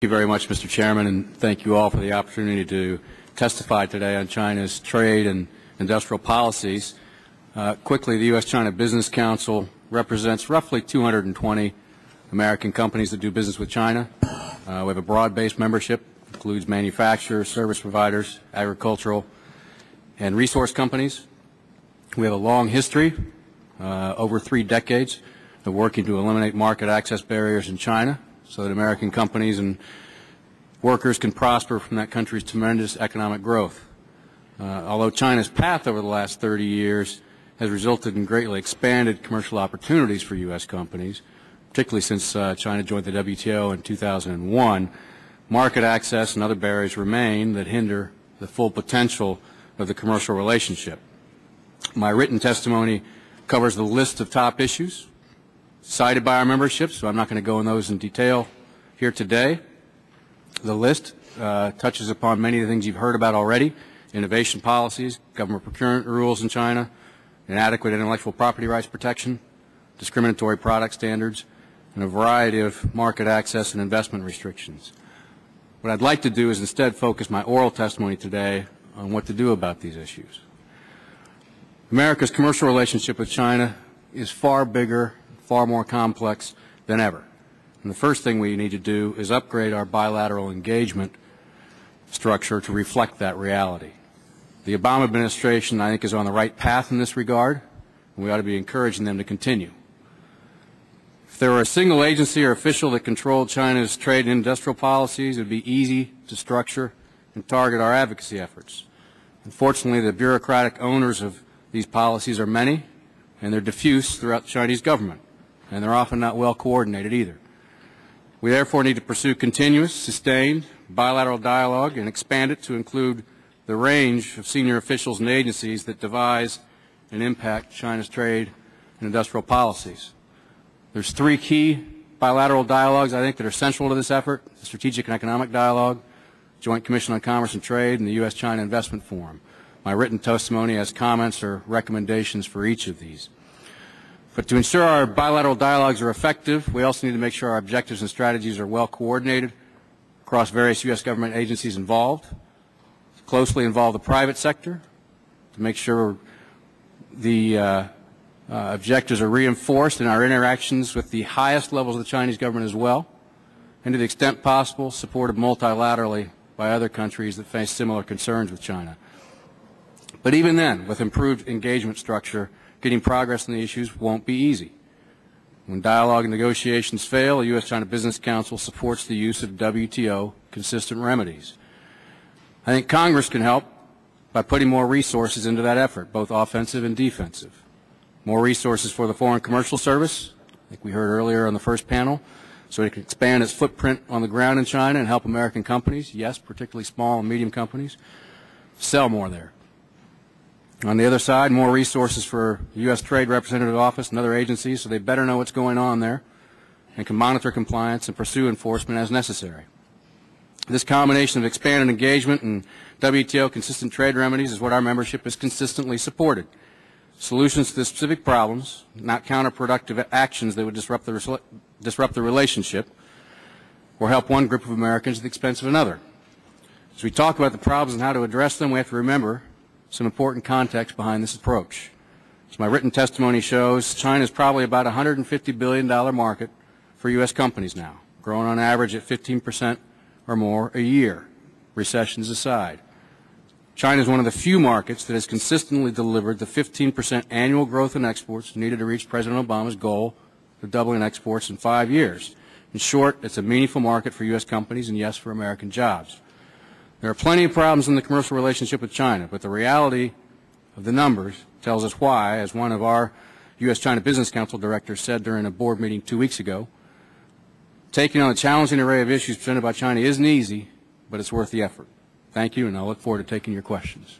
Thank you very much, Mr. Chairman, and thank you all for the opportunity to testify today on China's trade and industrial policies. Quickly, the U.S. China Business Council represents roughly 220 American companies that do business with China. We have a broad-based membership, includes manufacturers, service providers, agricultural, and resource companies. We have a long history, over 3 decades, of working to eliminate market access barriers in China, so that American companies and workers can prosper from that country's tremendous economic growth. Although China's path over the last 30 years has resulted in greatly expanded commercial opportunities for U.S. companies, particularly since China joined the WTO in 2001, market access and other barriers remain that hinder the full potential of the commercial relationship. My written testimony covers the list of top issues cited by our membership, so I'm not going to go in those in detail here today. The list touches upon many of the things you've heard about already: innovation policies, government procurement rules in China, inadequate intellectual property rights protection, discriminatory product standards, and a variety of market access and investment restrictions. What I'd like to do is instead focus my oral testimony today on what to do about these issues. America's commercial relationship with China is far bigger, far more complex than ever. And the first thing we need to do is upgrade our bilateral engagement structure to reflect that reality. The Obama administration, I think, is on the right path in this regard, and we ought to be encouraging them to continue. If there were a single agency or official that controlled China's trade and industrial policies, it would be easy to structure and target our advocacy efforts. Unfortunately, the bureaucratic owners of these policies are many, and they're diffuse throughout the Chinese government, and they're often not well coordinated either. We therefore need to pursue continuous, sustained bilateral dialogue and expand it to include the range of senior officials and agencies that devise and impact China's trade and industrial policies. There's 3 key bilateral dialogues, I think, that are central to this effort: the Strategic and Economic Dialogue, Joint Commission on Commerce and Trade, and the U.S. China Investment Forum. My written testimony has comments or recommendations for each of these. But to ensure our bilateral dialogues are effective, we also need to make sure our objectives and strategies are well coordinated across various U.S. government agencies involved, closely involve the private sector to make sure the objectives are reinforced in our interactions with the highest levels of the Chinese government as well, and to the extent possible, supported multilaterally by other countries that face similar concerns with China. But even then, with improved engagement structure, getting progress on the issues won't be easy. When dialogue and negotiations fail, the U.S. China Business Council supports the use of WTO consistent remedies. I think Congress can help by putting more resources into that effort, both offensive and defensive. More resources for the Foreign Commercial Service, like we heard earlier on the first panel, so it can expand its footprint on the ground in China and help American companies, yes, particularly small and medium companies, sell more there. On the other side, more resources for the U.S. Trade Representative Office and other agencies so they better know what's going on there and can monitor compliance and pursue enforcement as necessary. This combination of expanded engagement and WTO consistent trade remedies is what our membership has consistently supported. Solutions to the specific problems, not counterproductive actions that would disrupt the relationship or help one group of Americans at the expense of another. As we talk about the problems and how to address them, we have to remember some important context behind this approach. As my written testimony shows, China is probably about a $150 billion market for U.S. companies now, growing on average at 15% or more a year, recessions aside. China is one of the few markets that has consistently delivered the 15% annual growth in exports needed to reach President Obama's goal of doubling exports in 5 years. In short, it's a meaningful market for U.S. companies and, yes, for American jobs. There are plenty of problems in the commercial relationship with China, but the reality of the numbers tells us why, as one of our U.S. China Business Council directors said during a board meeting 2 weeks ago, taking on a challenging array of issues presented by China isn't easy, but it's worth the effort. Thank you, and I look forward to taking your questions.